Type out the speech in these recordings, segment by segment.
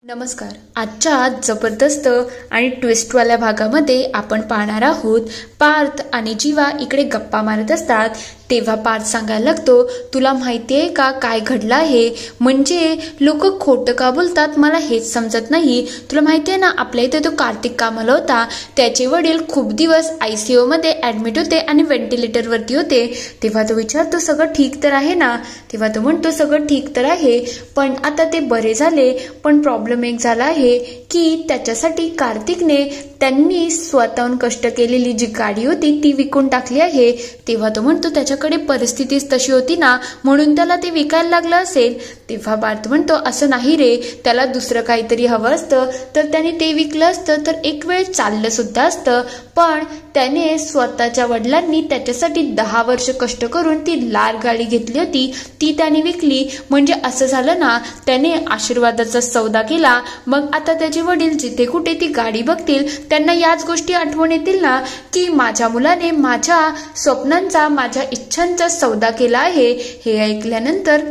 नमस्कार. आजच्या जबरदस्त आणि ट्विस्टवाल्या भागामध्ये आपण पाहणार आहोत पार्थ आणि जीवा इकडे गप्पा मारत असतात. तेव्हा पार्थ सांगायला लागतो, तुला माहिती आहे का काय घडलं आहे? म्हणजे लोक खोटं का बोलतात मला हेच समजत नाही. तुला माहिती आहे ना, आपल्या इथे तो कार्तिक कामाला होता, त्याचे वडील खूप दिवस ICU मध्ये ऍडमिट होते आणि व्हेंटिलेटरवरती होते. तेव्हा तो विचारतो, सगळं ठीक तर आहे ना? तेव्हा तो म्हणतो, सगळं ठीक तर आहे, पण आता ते बरे झाले. पण प्रॉब्लेम एक झाला आहे की त्याच्यासाठी कार्तिकने त्यांनी स्वतःहून कष्ट केलेली जी गाडी होती ती विकून टाकली आहे. तेव्हा तो म्हणतो, त्याच्याकडे परिस्थितीच तशी होती ना, म्हणून त्याला ते विकायला लागलं असेल. तेव्हा पार्थ म्हणतो, असं नाही रे, त्याला दुसरं काहीतरी हवं असतं तर त्याने ते विकलं असतं तर एक वेळ चाललं सुद्धा असतं. पण त्याने स्वतःच्या वडिलांनी त्याच्यासाठी 10 वर्ष कष्ट करून ती लाल गाडी घेतली होती ती त्याने विकली. म्हणजे असं झालं ना, त्याने आशीर्वादाचा सौदा केला. मग आता त्याचे वडील जिथे कुठे ती गाडी बघतील त्यांना याच गोष्टी आठवण येतील ना, की माझ्या मुलाने माझ्या स्वप्नांचा, माझ्या इच्छांचा सौदा केला आहे. हे ऐकल्यानंतर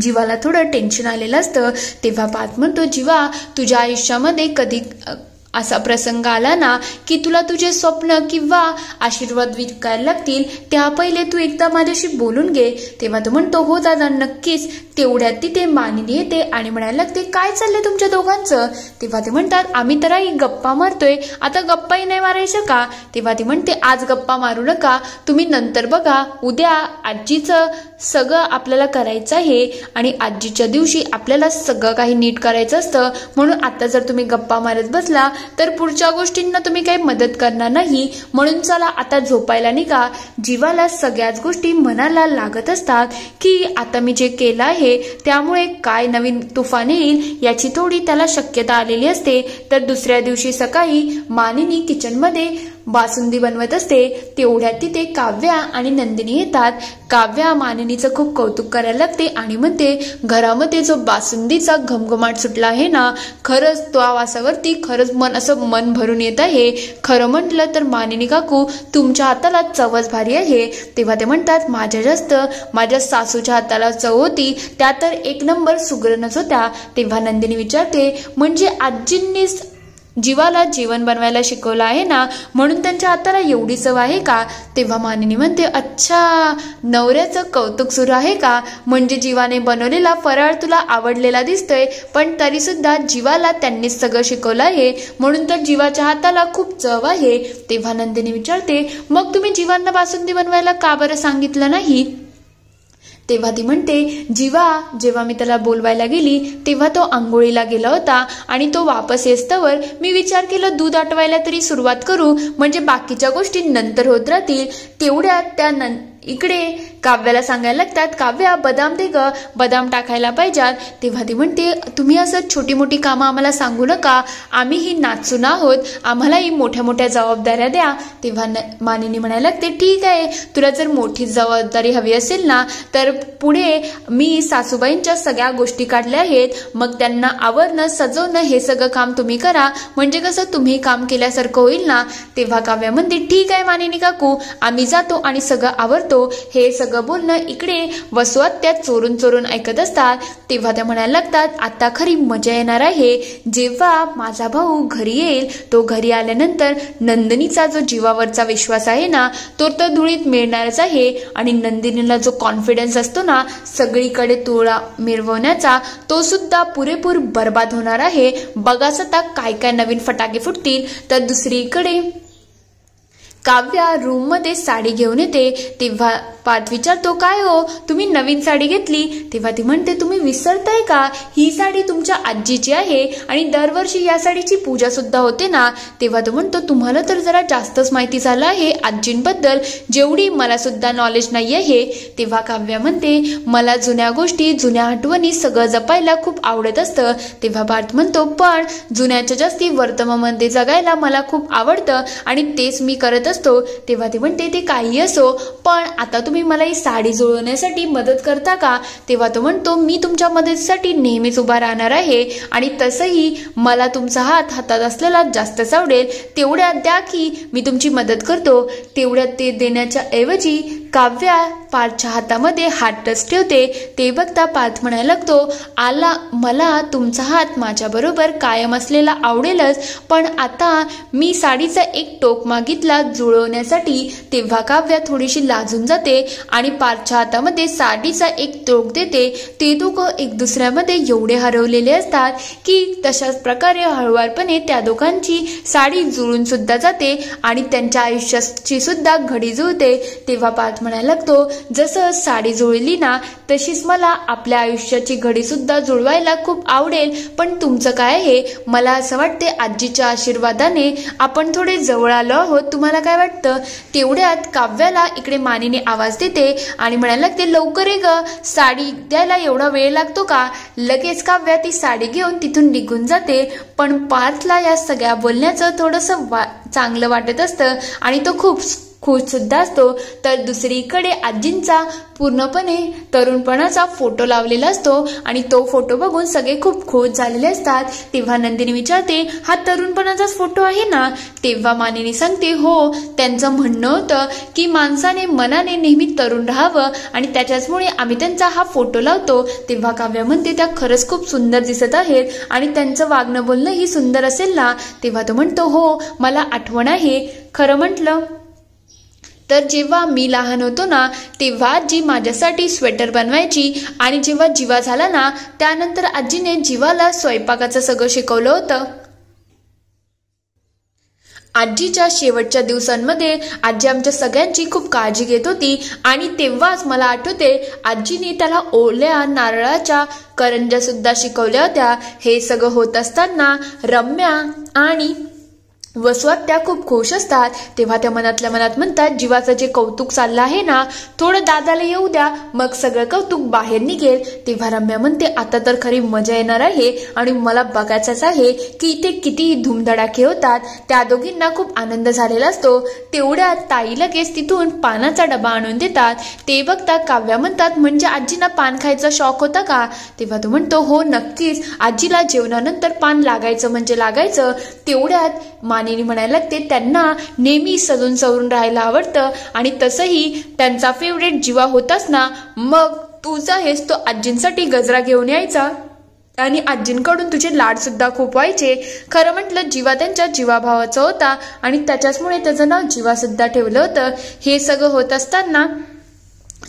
जीवाला थोडं टेन्शन आलेलं असतं. तेव्हा पार्थ म्हणतो, जीवा, तुझ्या आयुष्यामध्ये कधी असा प्रसंग आला ना की तुला तुझे स्वप्न किंवा आशीर्वाद विकायला लागतील, त्या पहिले तू एकदा माझ्याशी बोलून घे. तेव्हा तो म्हणतो, हो दादा, नक्कीच. तेवढ्यात तिथे मानिनी येते आणि म्हणायला लागते, काय चाललंय तुमच्या दोघांचं? तेव्हा ते म्हणतात, आम्ही तर आई गप्पा मारतोय, आता गप्पाही नाही मारायचं का? तेव्हा ती म्हणते, आज गप्पा मारू नका, तुम्ही नंतर बघा, उद्या आजीचं सगळं आपल्याला करायचं आहे आणि आजीच्या दिवशी आपल्याला सगळं काही नीट करायचं असतं. म्हणून आता जर तुम्ही गप्पा मारत बसला तर पुढच्या गोष्टींना तुम्ही काही मदत करणार नाही. म्हणून चला आता झोपायला निघा. जीवाला सगळ्याच गोष्टी मनाला लागत असतात की आता मी जे केलं आहे त्यामुळे काय नवीन तुफान येईल याची थोडी त्याला शक्यता आलेली असते. तर दुसऱ्या दिवशी सकाळी मानिनी किचनमध्ये बासुंदी बनवत असते. तेवढ्यात तिथे काव्या आणि नंदिनी येतात. काव्या मानिनीचं खूप कौतुक करायला लागते आणि म्हणते, घरामध्ये जो बासुंदीचा घमघमाट सुटला आहे ना, खरंच तो आवाजावरती खरंच मन भरून येत आहे. खरं म्हटलं तर मानिनी काकू, तुमच्या हाताला चवच भारी आहे. तेव्हा ते म्हणतात, माझ्या सासूच्या हाताला चव होती, त्या तर एक नंबर सुगरणच होत्या. तेव्हा नंदिनी विचारते, म्हणजे आजींनीच जीवाला जेवण बनवायला शिकवलं आहे ना, म्हणून त्यांच्या हाताला एवढी चव आहे का? तेव्हा मानिनी म्हणते, अच्छा, नवऱ्याचं कौतुक सुरू आहे का? म्हणजे जीवाने बनवलेला फराळ तुला आवडलेला दिसतोय, पण तरी सुद्धा जीवाला त्यांनीच सगळं शिकवलं आहे, म्हणून तर जीवाच्या हाताला खूप चव आहे. तेव्हा नंदिनी विचारते, मग तुम्ही जीवांना बासुंदी बनवायला का बरं सांगितलं नाही? तेव्हा ती म्हणते, जेव्हा मी त्याला बोलवायला गेली तेव्हा तो आंघोळीला गेला होता आणि तो वापस येस्तवर मी विचार केला दूध आटवायला तरी सुरुवात करू, म्हणजे बाकीच्या गोष्टी नंतर होत राहतील. तेवढ्यात इकडे काव्याला सांगायला लागतात, काव्या, बदाम दे ग, बदाम टाकायला पाहिजेत. तेव्हा ती म्हणते, तुम्ही असं छोटी मोठी कामं आम्हाला सांगू नका, आम्हीही नाचून आहोत, आम्हालाही मोठ्या मोठ्या जबाबदाऱ्या द्या. तेव्हा मानिनी म्हणायला लागते, ठीक आहे, तुला जर मोठी जबाबदारी हवी असेल ना तर पुढे मी सासूबाईंच्या सगळ्या गोष्टी काढल्या आहेत, मग त्यांना आवरणं सजवणं हे सगळं काम तुम्ही करा, म्हणजे कसं तुम्ही काम केल्यासारखं होईल ना. तेव्हा काव्या म्हणते, ठीक आहे मानिनी काकू, आम्ही जातो आणि सगळं आवरतो. हे सगळं बोलणं इकडे वसुआत्या चोरून चोरून ऐकत असतात. तेव्हा त्या म्हणायला लागतात, आता खरी मजा येणार आहे जेव्हा माझा भाऊ घरी येईल. तो घरी आल्यानंतर नंदिनीचा जो जीवावरचा विश्वास आहे ना तो तर धुळीत मिळणारच आहे आणि नंदिनीला जो कॉन्फिडन्स असतो ना सगळीकडे तोळा मिरवण्याचा, तो सुद्धा पुरेपूर बर्बाद होणार आहे. बघाच आता काय काय नवीन फटाके फुटतील. तर दुसरीकडे काव्या रूम मध्ये साडी घेऊन येते. तेव्हा पार्थ विचारतो, काय हो, तुम्ही नवीन साडी घेतली? तेव्हा ती म्हणते, तुम्ही विसरताय का, ही साडी तुमच्या आजीची आहे आणि दरवर्षी या साडीची पूजा सुद्धा होते ना. तेव्हा तो म्हणतो, तुम्हाला तर जरा जास्तच माहिती झालं आहे आजींबद्दल, जेवढी मला सुद्धा नॉलेज नाही आहे. तेव्हा काव्या म्हणते, मला जुन्या गोष्टी, जुन्या आठवणी सगळं जपायला खूप आवडत असतं. तेव्हा पार्थ म्हणतो, पण जुन्याच्या जास्ती वर्तमानामध्ये जगायला मला खूप आवडतं आणि तेच मी करत असतो. तेव्हा ती म्हणते, ते काही असो, पण आता तुम्ही मला ही साडी जुळवण्यासाठी मदत करता का? तेव्हा तो म्हणतो, मी तुमच्या मदतीसाठी नेहमीच उभा राहणार आहे आणि तसंही मला तुमचा हातात असलेला जास्तच आवडेल. तेवढ्यात द्या की मी तुमची मदत करतो. तेवढ्यात ते देण्याच्या ऐवजी काव्या पार्थच्या हातामध्ये हात टच ठेवते. ते बघता पार्थ म्हणायला लागतो, मला तुमचा हात माझ्याबरोबर कायम असलेला आवडेलच, पण आता मी साडीचा एक टोक मागितला जुळवण्यासाठी. तेव्हा काव्या थोडीशी लाजून जाते आणि पार्थच्या हातामध्ये साडीचा एक टोक देते. ते दोघं एक दुसऱ्यामध्ये एवढे हरवलेले असतात की तशाच प्रकारे हळुवारपणे त्या दोघांची साडी जुळून सुद्धा जाते आणि त्यांच्या आयुष्याची सुद्धा घडी जुळते. तेव्हा पार्थ म्हणायला लागतो, जसं साडी जुळली ना तशीच मला आपल्या आयुष्याची घडी सुद्धा जुळवायला खूप आवडेल. पण तुमचं काय आहे? मला असं वाटते आजीच्या आशीर्वादाने आपण थोडे जवळ आलो आहोत. तुम्हाला काय वाटतं? तेवढ्यात काव्याला इकडे मानिनी आवाज देते आणि म्हणायला लागते, लवकर ये ग, साडी द्यायला एवढा वेळ लागतो का? लगेच काव्या ती साडी घेऊन तिथून निघून जाते. पण पार्थला या सगळ्या बोलण्याचं थोडंसं चांगलं वाटत असतं आणि तो खूप खुश सुद्धा असतो. तर दुसरीकडे आजींचा पूर्णपणे तरुणपणाचा फोटो लावलेला असतो आणि तो फोटो बघून सगळे खूप खुश झालेले असतात. तेव्हा नंदिनी विचारते, हा तरुणपणाचाच फोटो आहे ना? तेव्हा मानिनी सांगते, हो, त्यांचं म्हणणं होतं की माणसाने मनाने नेहमी तरुण राहावं आणि त्याच्याचमुळे आम्ही त्यांचा हा फोटो लावतो. तेव्हा काव्या म्हणते, त्या खरंच खूप सुंदर दिसत आहेत आणि त्यांचं वागणं बोलणंही सुंदर असेल ना? तेव्हा तो म्हणतो, हो, मला आठवण आहे. खरं म्हटलं तर जेव्हा मी लहान होतो ना तेव्हा आजी माझ्यासाठी स्वेटर बनवायची आणि जेव्हा जीवा झाला ना त्यानंतर आजीने जीवाला स्वयंपाकाचं सगळं शिकवलं होतं. आजीच्या शेवटच्या दिवसांमध्ये आजी आमच्या सगळ्यांची खूप काळजी घेत होती आणि तेव्हाच मला आठवते आजीने त्याला ओल्या नारळाच्या करंज्या सुद्धा शिकवल्या होत्या. हे सगळं होत असताना रम्या आणि वसुआत्या खूप खुश असतात. तेव्हा त्या मनातल्या मनात म्हणतात, जीवाचं जे कौतुक चाललं आहे ना थोडं दादाला येऊ द्या, मग सगळं कौतुक बाहेर निघेल. तेव्हा रम्या म्हणते, आता तर खरी मजा येणार आहे आणि मला बघायचंच आहे की इथे किती धूमधडाके होतात. त्या दोघींना खूप आनंद झालेला असतो. तेवढ्यात ताई लगेच तिथून पानाचा डबा आणून देतात. ते बघता काव्या म्हणतात, म्हणजे आजींना पान खायचा शौक होता का? तेव्हा तो म्हणतो, हो नक्कीच, आजीला जेवणानंतर पान लागायचं म्हणजे लागायचं. तेवढ्यात मानिनी म्हणायला लागते, त्यांना नेहमी सजून सवरून राहायला आवडतं आणि तसंही त्यांचा फेवरेट जीवा होताच ना, मग तुझा हेच तो आजींसाठी गजरा घेऊन यायचा आणि आजींकडून तुझे लाड सुद्धा खूप व्हायचे. खरं म्हटलं जीवा त्यांच्या जीवाभावाचा होता आणि त्याच्याचमुळे त्याचं नाव जीवा सुद्धा ठेवलं होतं. हे सगळं होत असताना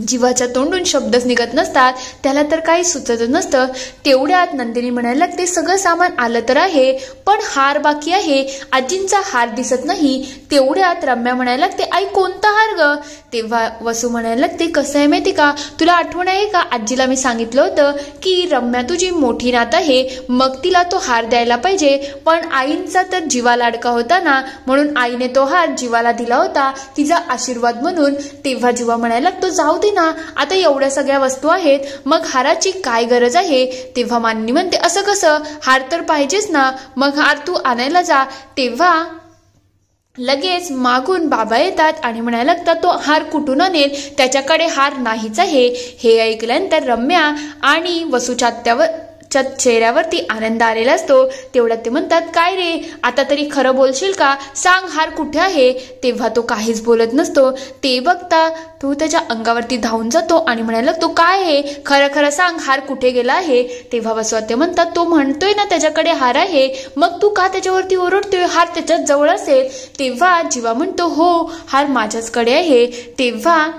जीवाच्या तोंडून शब्दच निघत नसतात, त्याला तर काही सुचत नसतं. तेवढ्यात नंदिनी म्हणायला लागते, सगळं सामान आलं तर आहे पण हार बाकी आहे, आजींचा हार दिसत नाही. तेवढ्यात रम्या म्हणायला लागते, आई कोणता हार ग? तेव्हा वसू म्हणायला लागते, कसं आहे माहिती का, तुला आठवण आहे का आजीला मी सांगितलं होतं की रम्या तुझी मोठी नात आहे, मग तिला तो हार द्यायला पाहिजे. पण आईंचा तर जीवा लाडका होता ना, म्हणून आईने तो हार जीवाला दिला होता तिचा आशीर्वाद म्हणून. तेव्हा जीवा म्हणायला लागतो, जाऊ दे ना, आता एवढ्या सगळ्या वस्तू आहेत, मग हाराची काय गरज आहे? तेव्हा मानिनी म्हणते, असं कसं, हार तर पाहिजेच ना, मग हार तू आणायला जा. तेव्हा लगेच मागून बाबा येतात आणि म्हणायला लागतात, तो हार कुठून आणेल, त्याच्याकडे हार नाहीच आहे. हे ऐकल्यानंतर रम्या आणि वसूच्या चेहऱ्यावरती आनंद आलेला असतो. तेवढ्यात ते म्हणतात, काय रे, आता तरी खरं बोलशील का, सांग हार कुठे आहे? तेव्हा तो काहीच बोलत नसतो. ते बघता तो त्याच्या अंगावरती धावून जातो आणि म्हणायला लागतो, काय आहे, खरं खरं सांग, हार कुठे गेला आहे? तेव्हा वसुआत्या म्हणतात, तो म्हणतोय ना त्याच्याकडे हार आहे, मग तू का त्याच्यावरती ओरडतोय, हार त्याच्याच जवळ असेल. तेव्हा जीवा म्हणतो, हो, हार माझ्याचकडे आहे. तेव्हा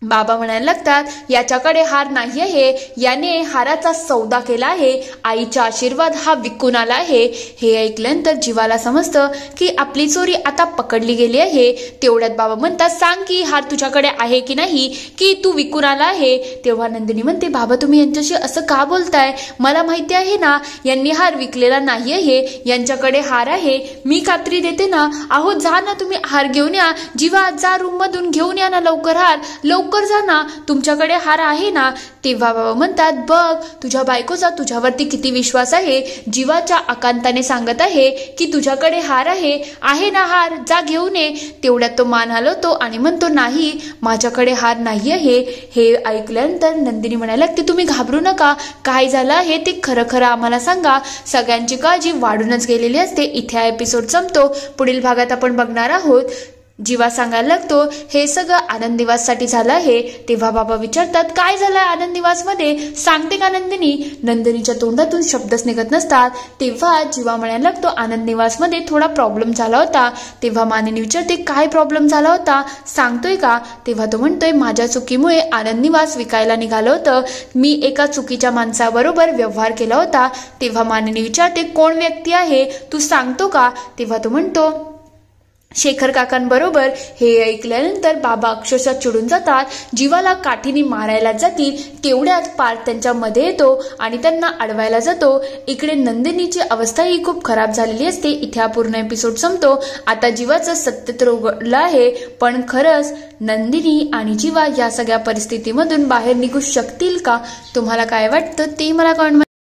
बाबा म्हणायला लागतात, याच्याकडे हार नाही आहे, याने हाराचा सौदा केला आहे, आईचा आशीर्वाद हा विकून आला आहे. हे ऐकल्यानंतर जीवाला समजतं की आपली चोरी आता पकडली गेली आहे. तेवढ्यात बाबा म्हणतात, सांग की हार तुझ्याकडे आहे की नाही, की तू विकून आला आहे? तेव्हा नंदिनी म्हणते, बाबा तुम्ही यांच्याशी असं का बोलताय, मला माहिती आहे ना यांनी हार विकलेला नाही आहे, यांच्याकडे हार आहे, मी खात्री देते ना. अहो जा ना, तुम्ही हार घेऊन या, जीवा जा रूम मधून घेऊन या ना लवकर हार, लवकर जा ना, तुमच्याकडे हार आहे ना. तेव्हा बाबा म्हणतात, बघ तुझ्या बायकोचा तुझ्यावरती किती विश्वास आहे, जीवाच्या आकांताने सांगत आहे की तुझ्याकडे हार आहे ना हार, जा घेऊन ये. तेवढ्यात तो मान हलवतो आणि म्हणतो, नाही, माझ्याकडे हार नाही आहे. हे ऐकल्यानंतर नंदिनी म्हणायला लागते, तुम्ही घाबरू नका, काय झालं आहे ते खरं खरं आम्हाला सांगा, सगळ्यांची काळजी वाढूनच गेलेली असते. इथे हा एपिसोड संपतो. पुढील भागात आपण बघणार आहोत जीवा सांगायला लागतो हे सगळं आनंद निवाससाठी झालं आहे. तेव्हा बाबा विचारतात काय झालंय आनंद निवासमध्ये, सांगते का नंदिनी. नंदिनीच्या तोंडातून शब्दच निघत नसतात. तेव्हा जीवा म्हणायला लागतो आनंद निवासमध्ये थोडा प्रॉब्लेम झाला होता. तेव्हा मानिनी विचारते काय प्रॉब्लेम झाला होता, सांगतोय का. तेव्हा तो म्हणतोय माझ्या चुकीमुळे आनंद निवास विकायला निघालं होतं. मी एका चुकीच्या माणसाबरोबर व्यवहार केला होता. तेव्हा मानिनी विचारते कोण व्यक्ती आहे, तू सांगतो का. तेव्हा तो म्हणतो शेखर काकांबरोबर. हे ऐकल्यानंतर बाबा अक्षरशः चिडून जातात. जीवाला काठीने मारायला जातील तेवढ्यात पार्थ त्यांच्या मध्ये येतो आणि त्यांना अडवायला जातो. इकडे नंदिनीची अवस्था ही खूप खराब झालेली असते. इथे हा पूर्ण एपिसोड संपतो. आता जीवाचं सत्य तर उघडलं आहे, पण खरंच नंदिनी आणि जीवा या सगळ्या परिस्थितीमधून बाहेर निघू शकतील का, तुम्हाला काय वाटतं ते मला कमेंट